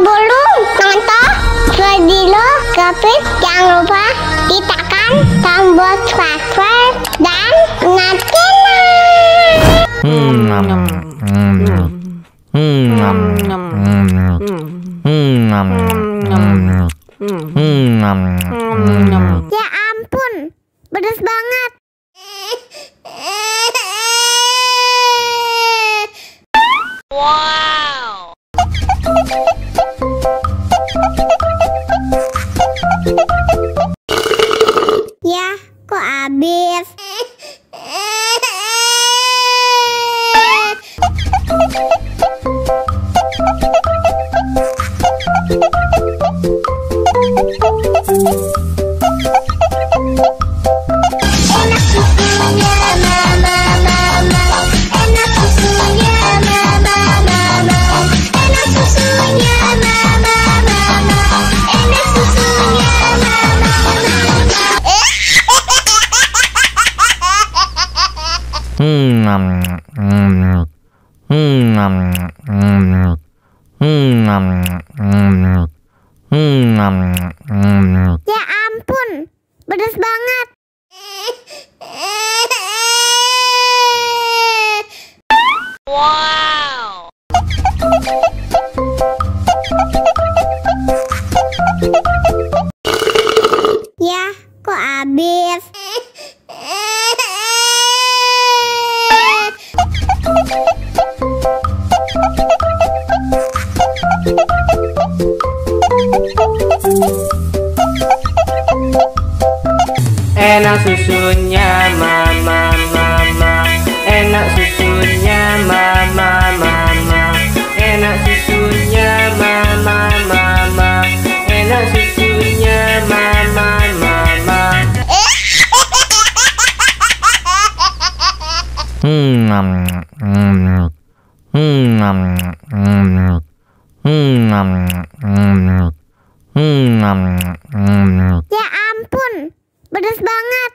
Sebelum nonton video Kepit, jangan lupa tekan tombol subscribe dan nyalakan. Ya ampun, pedas banget. Wow. Ya, kok habis? Enak susunya mama, enak susunya mama, enak susunya mama, enak susunya Ya ampun, pedas banget. Wow. Ya, kok habis? Enak susunya mama, enak susunya mama, enak susunya mama, enak susunya mama. Ya ampun, pedas banget.